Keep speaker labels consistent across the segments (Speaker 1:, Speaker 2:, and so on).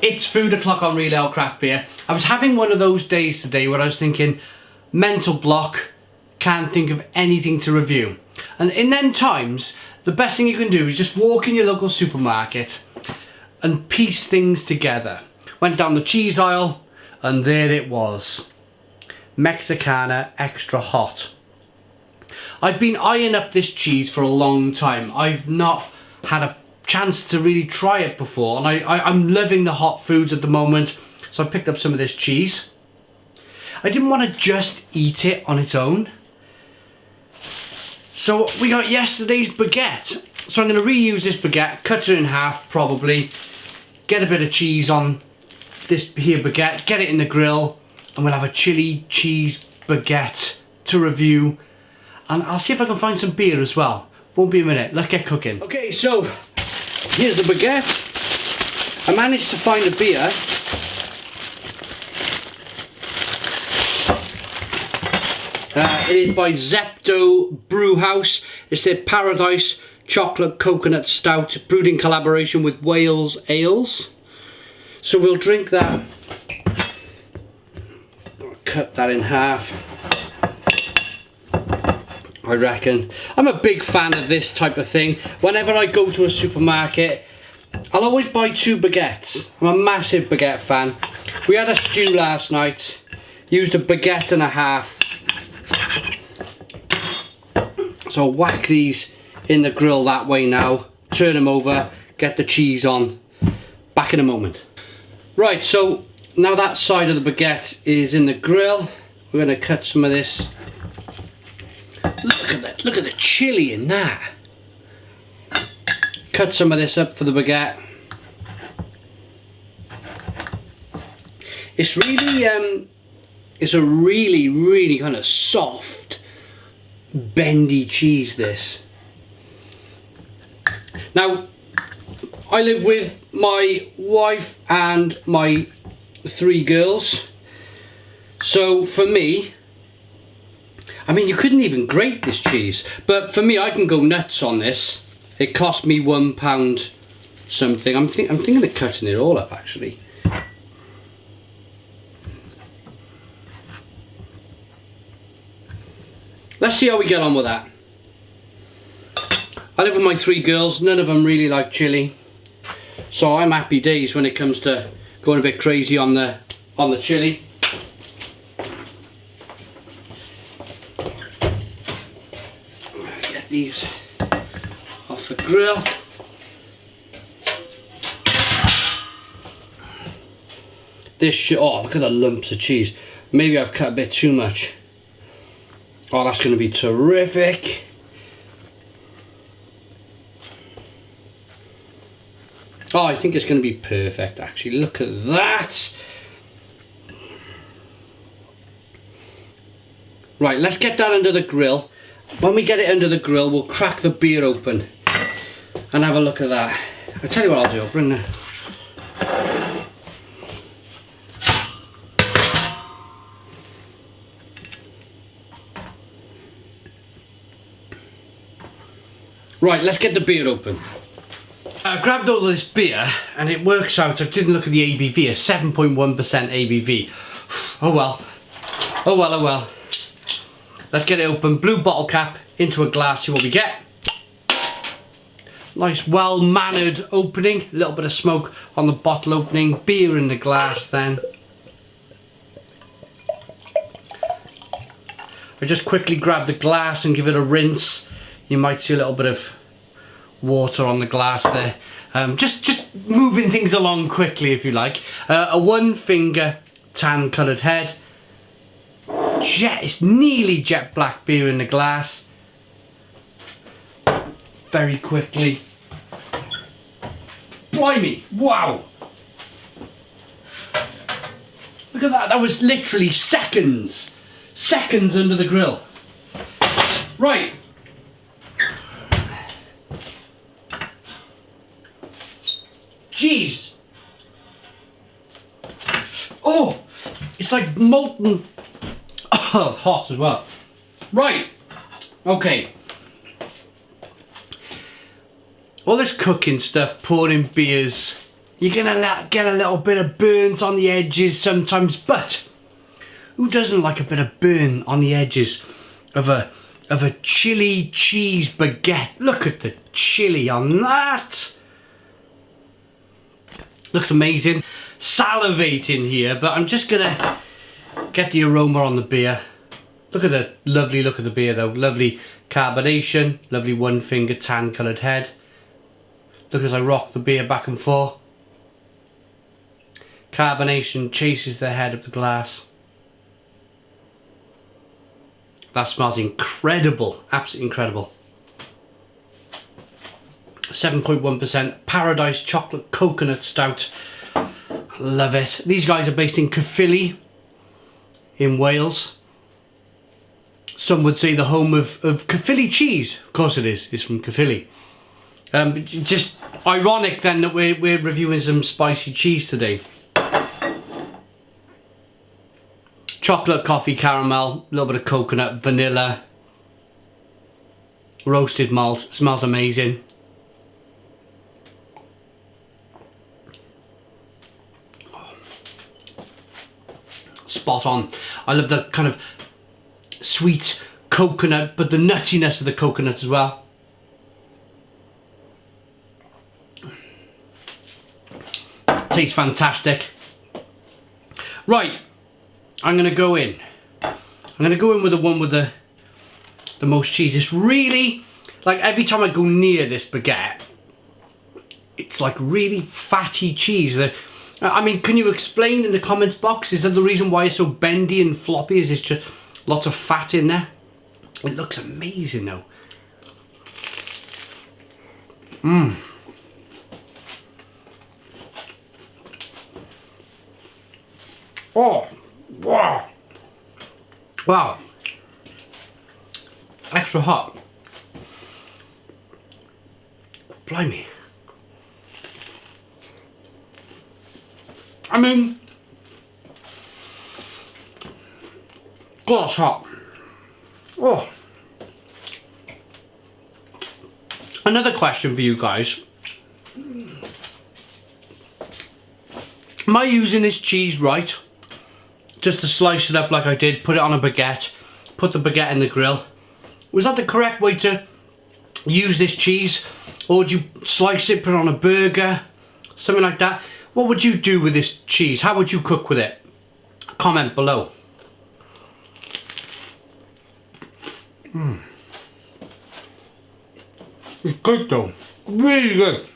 Speaker 1: It's food o'clock on Real Ale Craft Beer. I was having one of those days today where I was thinking, mental block, can't think of anything to review. And in them times, the best thing you can do is just walk in your local supermarket and piece things together. Went down the cheese aisle and there it was. Mexicana Extra Hot. I've been eyeing up this cheese for a long time. I've not had a chance to really try it before, and I'm loving the hot foods at the moment, so I picked up some of this cheese. I didn't want to just eat it on its own, so we got yesterday's baguette. So I'm going to reuse this baguette, cut it in half probably, get a bit of cheese on this here baguette, get it in the grill, and we'll have a chili cheese baguette to review, and I'll see if I can find some beer as well. Won't be a minute, let's get cooking. Okay, so here's the baguette. I managed to find a beer. It is by Zepto Brewhouse. It's their Paradise Chocolate Coconut Stout, brewed in collaboration with Wales Ales. So we'll drink that. I'll cut that in half, I reckon. I'm a big fan of this type of thing. Whenever I go to a supermarket, I'll always buy 2 baguettes. I'm a massive baguette fan. We had a stew last night, used a baguette and a half. So I'll whack these in the grill that way now, turn them over, get the cheese on. Back in a moment. Right, so now that side of the baguette is in the grill, we're going to cut some of this. Look at that, look at the chili in that. Cut some of this up for the baguette. It's really, it's a really kind of soft, bendy cheese, this. Now, I live with my wife and my 3 girls. So for me, I mean, you couldn't even grate this cheese, but for me, I can go nuts on this. It cost me £1 something. I'm thinking of cutting it all up, actually. Let's see how we get on with that. I live with my 3 girls. None of them really like chili, so I'm happy days when it comes to going a bit crazy on the chili. Get these off the grill. Oh, look at the lumps of cheese. Maybe I've cut a bit too much. Oh, that's going to be terrific. Oh, I think it's going to be perfect, actually. Look at that. Right, let's get that under the grill. When we get it under the grill, we'll crack the beer open and have a look at that. I'll tell you what I'll do. I'll bring the... Right, let's get the beer open. I grabbed all this beer and it works out, I didn't look at the ABV, a 7.1% ABV. Oh well. Oh well, oh well. Let's get it open. Blue bottle cap into a glass, see what we get. Nice well-mannered opening. A little bit of smoke on the bottle opening. Beer in the glass then. I just quickly grab the glass and give it a rinse. You might see a little bit of water on the glass there. Just moving things along quickly, if you like. A 1-finger tan coloured head. It's nearly jet black beer in the glass. Very quickly. Blimey, wow. Look at that, that was literally seconds. Seconds under the grill. Right. Jeez. Oh, it's like molten. Oh, hot as well. Right. Okay. All this cooking stuff, pouring beers, You're gonna get a little bit of burnt on the edges sometimes, but who doesn't like a bit of burn on the edges of a chili cheese baguette? Look at the chili on that. Looks amazing. Salivating here, but I'm just gonna get the aroma on the beer. Look at the lovely look of the beer though. Lovely carbonation, lovely one finger tan coloured head. Look as I rock the beer back and forth. Carbonation chases the head of the glass. That smells incredible, absolutely incredible. 7.1% Paradise Chocolate Coconut Stout. Love it. These guys are based in Caerphilly in Wales. Some would say the home of Caerphilly cheese. Of course it is. It's from Caerphilly. Just ironic then that we're reviewing some spicy cheese today. Chocolate, coffee, caramel, a little bit of coconut, vanilla, roasted malt. Smells amazing. Spot on. I love the kind of sweet coconut, but the nuttiness of the coconut as well. Tastes fantastic. Right, I'm gonna go in. With the one with the most cheese. It's really, like every time I go near this baguette, it's like really fatty cheese. I mean, can you explain in the comments box, is that the reason why it's so bendy and floppy? Is it's just lots of fat in there? It looks amazing though. Mmm. Oh, wow. Wow. Extra hot. Blimey. I mean, glass hot. Oh. Another question for you guys. Am I using this cheese right? Just to slice it up like I did, put it on a baguette, put the baguette in the grill. Was that the correct way to use this cheese? Or would you slice it, put it on a burger, something like that? What would you do with this cheese? How would you cook with it? Comment below. It's good though, really good.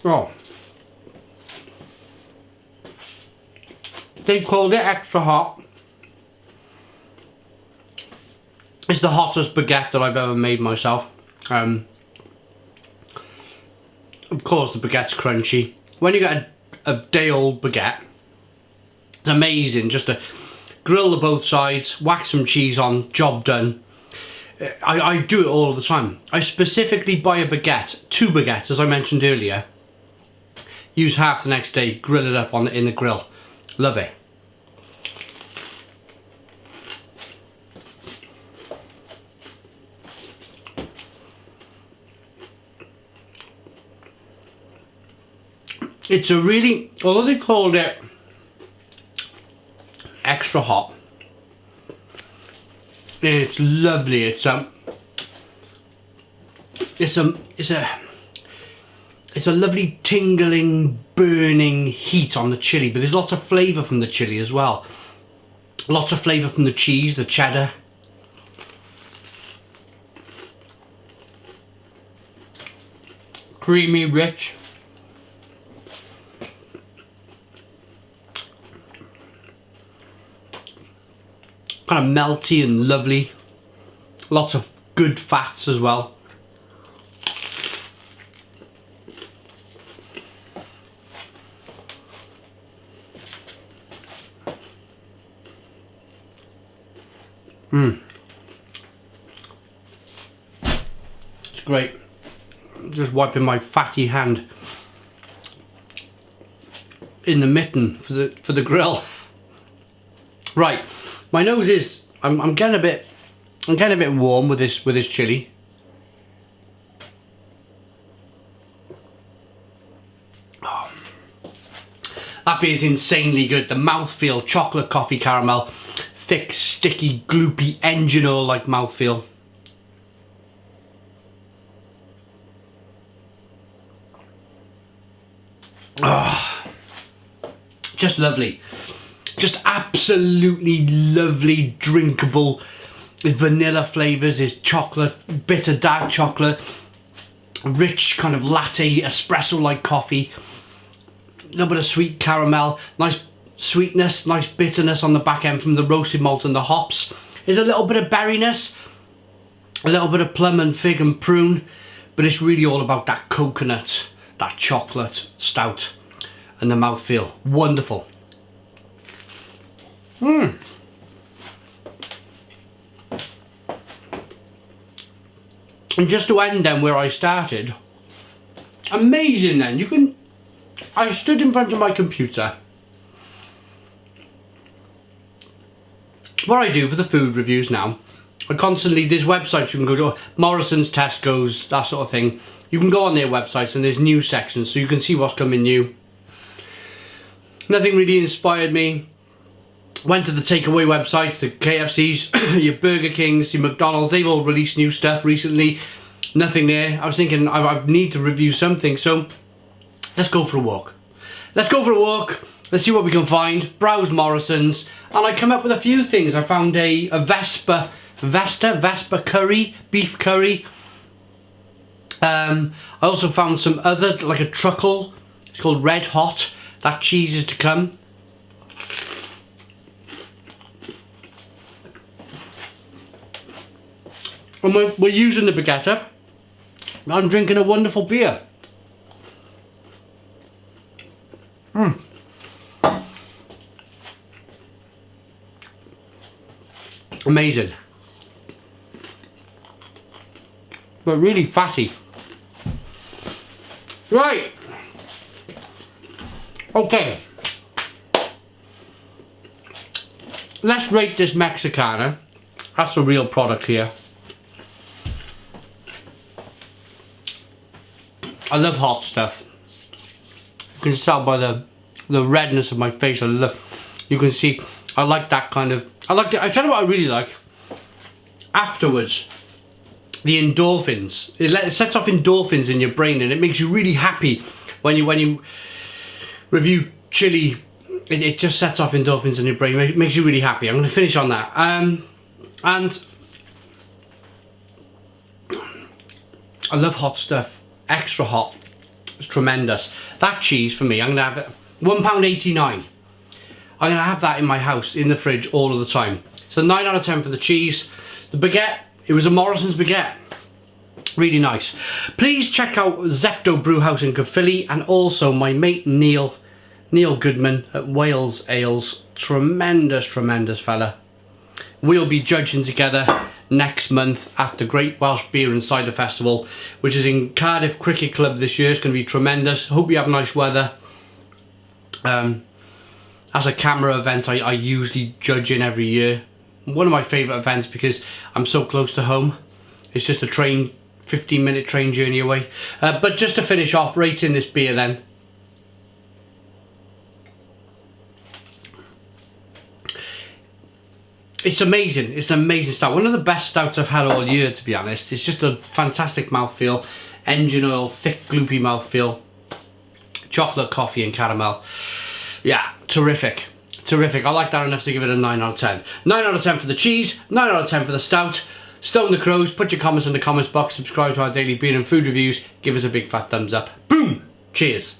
Speaker 1: Oh, they called it extra hot. It's the hottest baguette that I've ever made myself. Of course the baguette's crunchy. When you get a day old baguette, it's amazing just to grill the both sides, whack some cheese on, job done. I do it all the time. I specifically buy a baguette, 2 baguettes as I mentioned earlier. Use half the next day, grill it up in the grill. Love it. It's a really, although they called it extra hot, it's lovely. It's a lovely tingling, burning heat on the chili, but there's lots of flavour from the chili as well. Lots of flavour from the cheese, the cheddar. Creamy, rich. Kind of melty and lovely. Lots of good fats as well. It's great. Just wiping my fatty hand in the mitten for the grill. Right, my nose is I'm getting a bit warm with this chili. Oh. That beer is insanely good. The mouthfeel, chocolate, coffee, caramel, thick, sticky, gloopy, engine oil like mouthfeel. Oh, just lovely. Just absolutely lovely, drinkable. His vanilla flavours, his chocolate, bitter dark chocolate, rich kind of latte, espresso-like coffee, a little bit of sweet caramel, nice sweetness, nice bitterness on the back end from the roasted malt and the hops. There's a little bit of berryness, a little bit of plum and fig and prune, but it's really all about that coconut, that chocolate stout, and the mouthfeel. Wonderful. And just to end then where I started, amazing then, I stood in front of my computer. What I do for the food reviews now, I constantly, there's websites you can go to, Morrison's, Tesco's, that sort of thing. You can go on their websites and there's news sections so you can see what's coming new. Nothing really inspired me. Went to the takeaway websites, the KFC's, your Burger Kings, your McDonald's, they've all released new stuff recently. Nothing there. I was thinking I need to review something, so let's go for a walk. Let's go for a walk, let's see what we can find, browse Morrison's, and I come up with a few things. I found a Vespa curry, beef curry. I also found some other, like a truckle, it's called Red Hot, that cheese is to come. And we're using the Baguette up. I'm drinking a wonderful beer. Amazing. But really fatty. Right. Okay. Let's rate this Mexicana. That's a real product here. I love hot stuff. You can tell by the redness of my face. You can see I like that kind of. I tell you what I really like. Afterwards, the endorphins. It sets off endorphins in your brain, and it makes you really happy when you review chili. It just sets off endorphins in your brain. It makes you really happy. I'm going to finish on that. And I love hot stuff. Extra hot. It's tremendous. That cheese for me, I'm gonna have it £1.89. I'm gonna have that in my house in the fridge all of the time. So 9 out of 10 for the cheese. The baguette, it was a Morrison's baguette. Really nice. Please check out Zepto Brewhouse in Caerphilly, and also my mate Neil Goodman at Wales Ales. Tremendous fella. We'll be judging together next month at the Great Welsh Beer and Cider Festival, which is in Cardiff Cricket Club this year. It's going to be tremendous. Hope you have nice weather. As a camera event, I usually judge in every year. One of my favourite events because I'm so close to home. It's just a 15-minute train journey away. But just to finish off, rating this beer then. It's amazing. It's an amazing stout. One of the best stouts I've had all year, to be honest. It's just a fantastic mouthfeel. Engine oil, thick, gloopy mouthfeel. Chocolate, coffee and caramel. Yeah, terrific. Terrific. I like that enough to give it a 9 out of 10. 9 out of 10 for the cheese. 9 out of 10 for the stout. Stone the Crows. Put your comments in the comments box. Subscribe to our daily beer and food reviews. Give us a big fat thumbs up. Boom! Cheers.